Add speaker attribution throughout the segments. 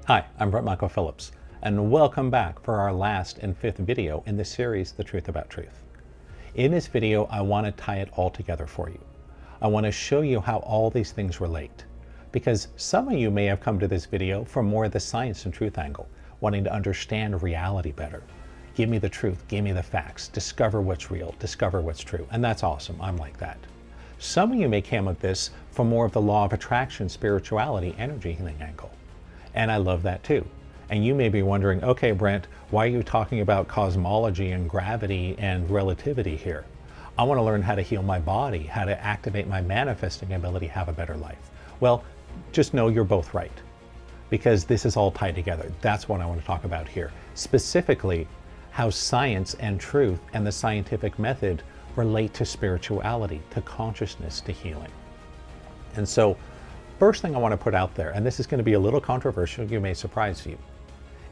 Speaker 1: Hi, I'm Brett Michael Phillips, and welcome back for our last and fifth video in the series, The Truth About Truth. In this video, I want to tie it all together for you. I want to show you how all these things relate, because some of you may have come to this video from more of the science and truth angle, wanting to understand reality better. Give me the truth, give me the facts, discover what's real, discover what's true, and that's awesome. I'm like that. Some of you may come at this from more of the law of attraction, spirituality, energy healing angle. And I love that too. And you may be wondering, okay, Brent, why are you talking about cosmology and gravity and relativity here? I want to learn how to heal my body, how to activate my manifesting ability, have a better life. Well, just know you're both right, because this is all tied together. That's what I want to talk about here. Specifically, how science and truth and the scientific method relate to spirituality, to consciousness, to healing. And so, first thing I want to put out there, and this is going to be a little controversial, you may surprise you,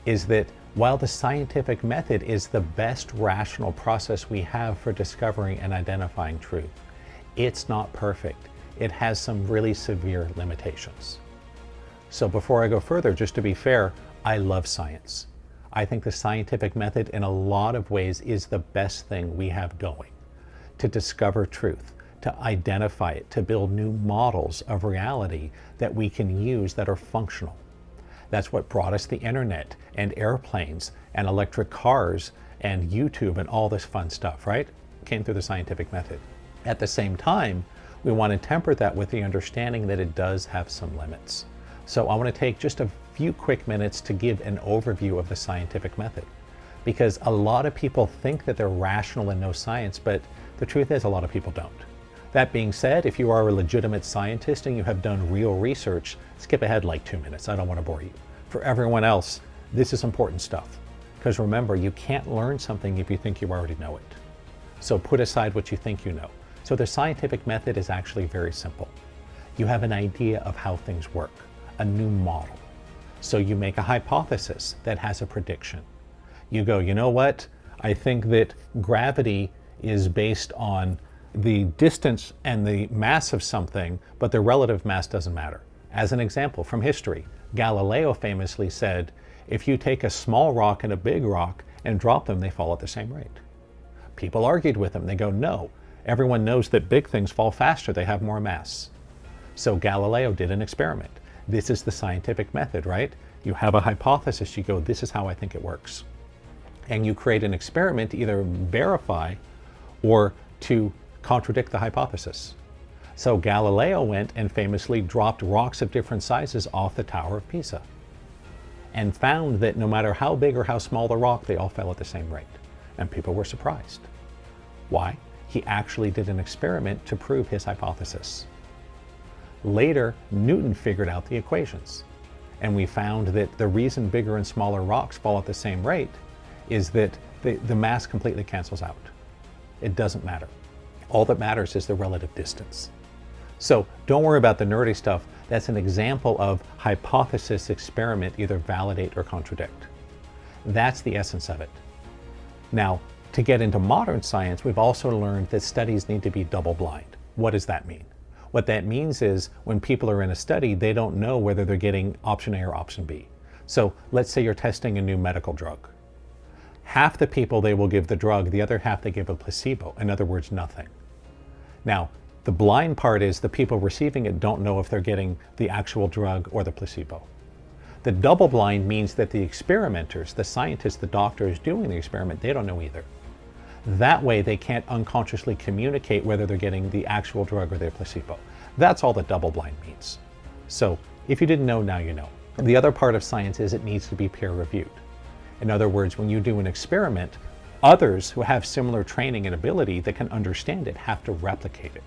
Speaker 1: is that while the scientific method is the best rational process we have for discovering and identifying truth, it's not perfect. It has some really severe limitations. So before I go further, just to be fair, I love science. I think the scientific method in a lot of ways is the best thing we have going to discover truth, to identify it, to build new models of reality that we can use that are functional. That's what brought us the internet and airplanes and electric cars and YouTube and all this fun stuff, right? Came through the scientific method. At the same time, we want to temper that with the understanding that it does have some limits. So I want to take just a few quick minutes to give an overview of the scientific method, because a lot of people think that they're rational and know science, but the truth is a lot of people don't. That being said, if you are a legitimate scientist and you have done real research, skip ahead like 2 minutes. I don't want to bore you. For everyone else, this is important stuff. Because remember, you can't learn something if you think you already know it. So put aside what you think you know. So the scientific method is actually very simple. You have an idea of how things work, a new model. So you make a hypothesis that has a prediction. You go, you know what? I think that gravity is based on the distance and the mass of something, but the relative mass doesn't matter. As an example from history, Galileo famously said, if you take a small rock and a big rock and drop them, they fall at the same rate. People argued with him. They go, no, everyone knows that big things fall faster, they have more mass. So Galileo did an experiment. This is the scientific method, right? You have a hypothesis, you go, this is how I think it works. And you create an experiment to either verify or to contradict the hypothesis. So Galileo went and famously dropped rocks of different sizes off the Tower of Pisa and found that no matter how big or how small the rock, they all fell at the same rate. And people were surprised. Why? He actually did an experiment to prove his hypothesis. Later, Newton figured out the equations, and we found that the reason bigger and smaller rocks fall at the same rate is that the mass completely cancels out. It doesn't matter. All that matters is the relative distance. So don't worry about the nerdy stuff. That's an example of hypothesis experiment, either validate or contradict. That's the essence of it. Now, to get into modern science, we've also learned that studies need to be double-blind. What does that mean? What that means is when people are in a study, they don't know whether they're getting option A or option B. So let's say you're testing a new medical drug. Half the people, they will give the drug, the other half they give a placebo. In other words, nothing. Now, the blind part is the people receiving it don't know if they're getting the actual drug or the placebo. The double blind means that the experimenters, the scientists, the doctors doing the experiment, they don't know either. That way they can't unconsciously communicate whether they're getting the actual drug or their placebo. That's all that double blind means. So if you didn't know, now you know. The other part of science is it needs to be peer reviewed. In other words, when you do an experiment, others who have similar training and ability that can understand it have to replicate it.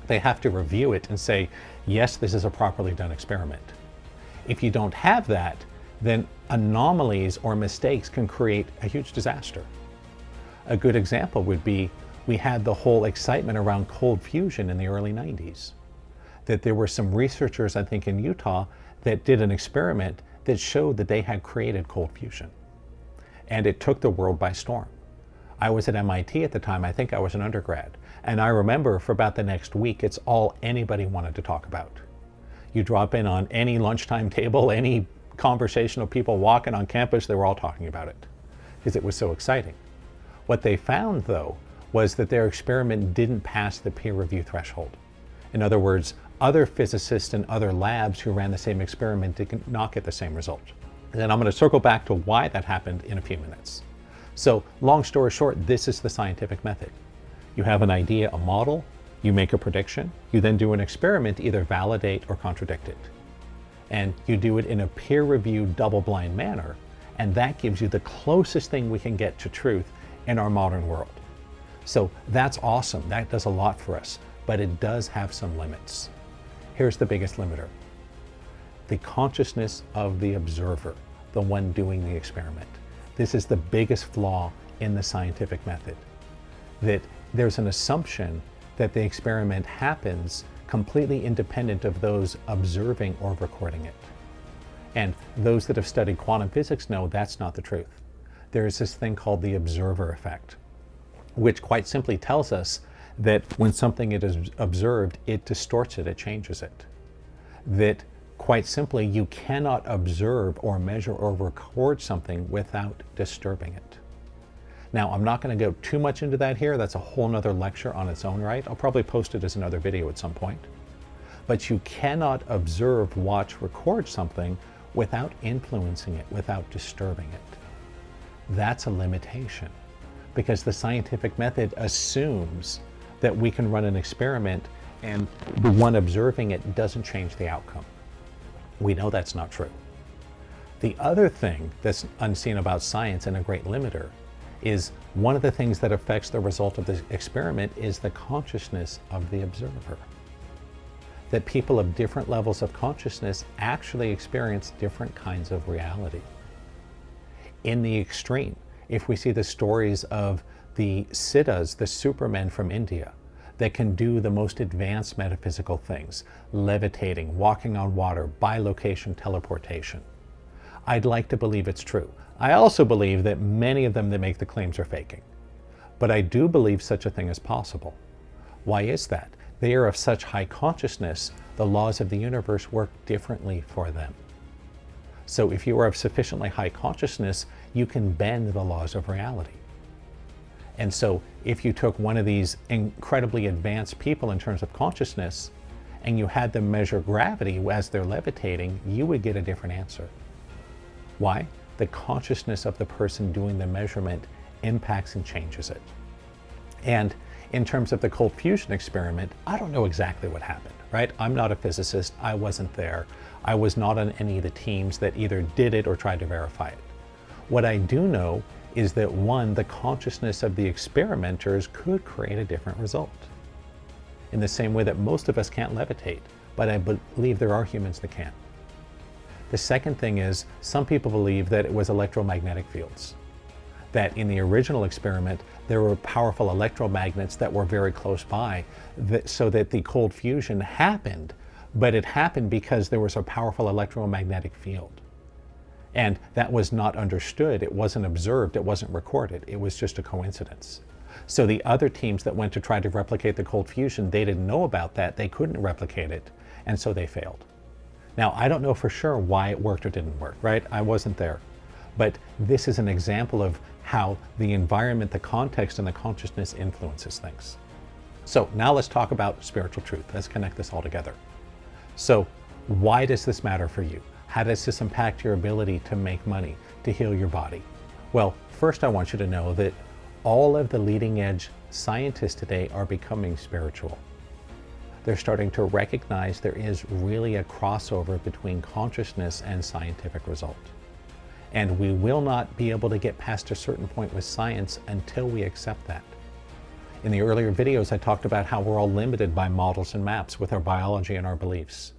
Speaker 1: They have to review it and say, yes, this is a properly done experiment. If you don't have that, then anomalies or mistakes can create a huge disaster. A good example would be, we had the whole excitement around cold fusion in the early 90s. That there were some researchers, I think in Utah, that did an experiment that showed that they had created cold fusion. And it took the world by storm. I was at MIT at the time, I think I was an undergrad. And I remember for about the next week, it's all anybody wanted to talk about. You drop in on any lunchtime table, any conversation of people walking on campus, they were all talking about it because it was so exciting. What they found, though, was that their experiment didn't pass the peer review threshold. In other words, other physicists in other labs who ran the same experiment did not get the same result. And I'm going to circle back to why that happened in a few minutes. So, long story short, this is the scientific method. You have an idea, a model, you make a prediction, you then do an experiment to either validate or contradict it. And you do it in a peer-reviewed, double-blind manner, and that gives you the closest thing we can get to truth in our modern world. So that's awesome, that does a lot for us, but it does have some limits. Here's the biggest limiter. The consciousness of the observer, the one doing the experiment. This is the biggest flaw in the scientific method, that there's an assumption that the experiment happens completely independent of those observing or recording it. And those that have studied quantum physics know that's not the truth. There is this thing called the observer effect, which quite simply tells us that when something is observed, it distorts it, it changes it. That quite simply, you cannot observe or measure or record something without disturbing it. Now, I'm not going to go too much into that here. That's a whole nother lecture on its own right. I'll probably post it as another video at some point. But you cannot observe, watch, record something without influencing it, without disturbing it. That's a limitation, because the scientific method assumes that we can run an experiment and the one observing it doesn't change the outcome. We know that's not true. The other thing that's unseen about science and a great limiter is one of the things that affects the result of the experiment is the consciousness of the observer. That people of different levels of consciousness actually experience different kinds of reality. In the extreme, if we see the stories of the siddhas, the supermen from India, that can do the most advanced metaphysical things, levitating, walking on water, bilocation teleportation, I'd like to believe it's true. I also believe that many of them that make the claims are faking. But I do believe such a thing is possible. Why is that? They are of such high consciousness, the laws of the universe work differently for them. So if you are of sufficiently high consciousness, you can bend the laws of reality. And so if you took one of these incredibly advanced people in terms of consciousness and you had them measure gravity as they're levitating, you would get a different answer. Why? The consciousness of the person doing the measurement impacts and changes it. And in terms of the cold fusion experiment, I don't know exactly what happened, right? I'm not a physicist. I wasn't there. I was not on any of the teams that either did it or tried to verify it. What I do know is that one, the consciousness of the experimenters could create a different result. In the same way that most of us can't levitate, but I believe there are humans that can. The second thing is, some people believe that it was electromagnetic fields. That in the original experiment, there were powerful electromagnets that were very close by, so that the cold fusion happened, but it happened because there was a powerful electromagnetic field. And that was not understood, it wasn't observed, it wasn't recorded, it was just a coincidence. So the other teams that went to try to replicate the cold fusion, they didn't know about that, they couldn't replicate it, and so they failed. Now, I don't know for sure why it worked or didn't work, right? I wasn't there. But this is an example of how the environment, the context, and the consciousness influences things. So now let's talk about spiritual truth. Let's connect this all together. So why does this matter for you? How does this impact your ability to make money, to heal your body? Well, first I want you to know that all of the leading edge scientists today are becoming spiritual. They're starting to recognize there is really a crossover between consciousness and scientific result. And we will not be able to get past a certain point with science until we accept that. In the earlier videos, I talked about how we're all limited by models and maps with our biology and our beliefs.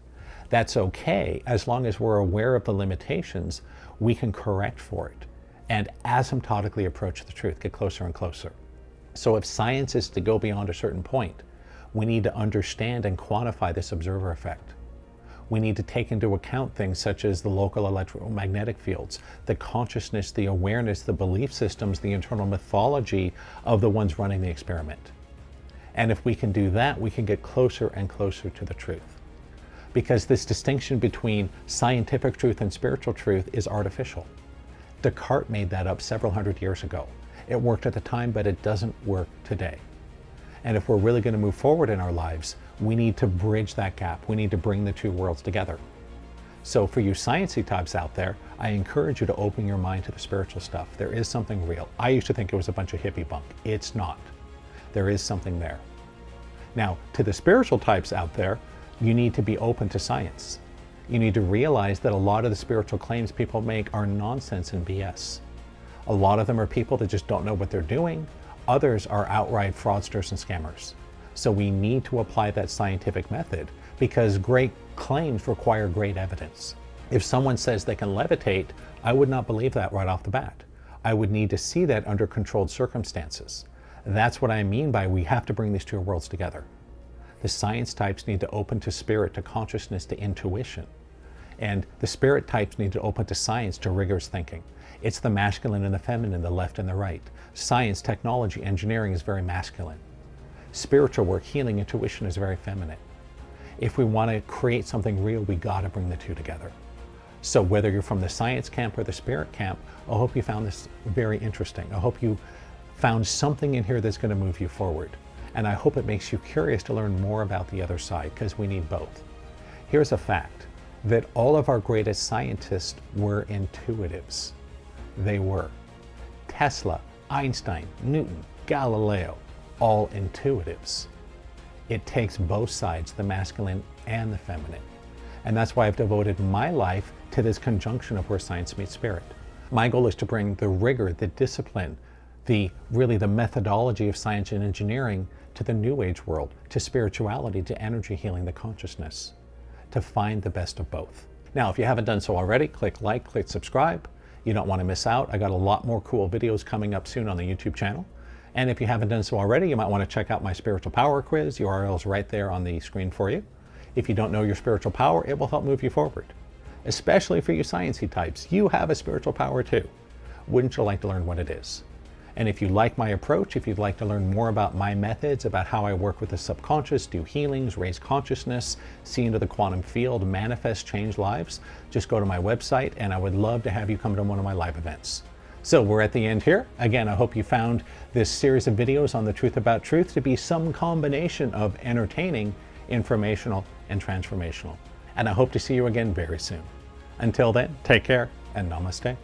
Speaker 1: That's okay, as long as we're aware of the limitations, we can correct for it and asymptotically approach the truth, get closer and closer. So if science is to go beyond a certain point, we need to understand and quantify this observer effect. We need to take into account things such as the local electromagnetic fields, the consciousness, the awareness, the belief systems, the internal mythology of the ones running the experiment. And if we can do that, we can get closer and closer to the truth. because this distinction between scientific truth and spiritual truth is artificial. Descartes made that up several hundred years ago. It worked at the time, but it doesn't work today. And if we're really going to move forward in our lives, we need to bridge that gap. We need to bring the two worlds together. So for you sciencey types out there, I encourage you to open your mind to the spiritual stuff. There is something real. I used to think it was a bunch of hippie bunk. It's not. There is something there. Now, to the spiritual types out there, you need to be open to science. You need to realize that a lot of the spiritual claims people make are nonsense and BS. A lot of them are people that just don't know what they're doing. Others are outright fraudsters and scammers. So we need to apply that scientific method because great claims require great evidence. If someone says they can levitate, I would not believe that right off the bat. I would need to see that under controlled circumstances. That's what I mean by we have to bring these two worlds together. The science types need to open to spirit, to consciousness, to intuition. And the spirit types need to open to science, to rigorous thinking. It's the masculine and the feminine, the left and the right. Science, technology, engineering is very masculine. Spiritual work, healing, intuition is very feminine. If we want to create something real, we got to bring the two together. So whether you're from the science camp or the spirit camp, I hope you found this very interesting. I hope you found something in here that's going to move you forward. And I hope it makes you curious to learn more about the other side, because we need both. Here's a fact, that all of our greatest scientists were intuitives. They were. Tesla, Einstein, Newton, Galileo, all intuitives. It takes both sides, the masculine and the feminine. And that's why I've devoted my life to this conjunction of where science meets spirit. My goal is to bring the rigor, the discipline, the methodology of science and engineering to the New Age world, to spirituality, to energy healing, the consciousness, to find the best of both. Now, if you haven't done so already, click like, click subscribe. You don't want to miss out. I got a lot more cool videos coming up soon on the YouTube channel. And if you haven't done so already, you might want to check out my spiritual power quiz. The URL is right there on the screen for you. If you don't know your spiritual power, it will help move you forward. Especially for you sciencey types, you have a spiritual power too. Wouldn't you like to learn what it is? And if you like my approach, if you'd like to learn more about my methods, about how I work with the subconscious, do healings, raise consciousness, see into the quantum field, manifest, change lives, just go to my website and I would love to have you come to one of my live events. So we're at the end here. Again, I hope you found this series of videos on the truth about truth to be some combination of entertaining, informational, and transformational. And I hope to see you again very soon. Until then, take care and namaste.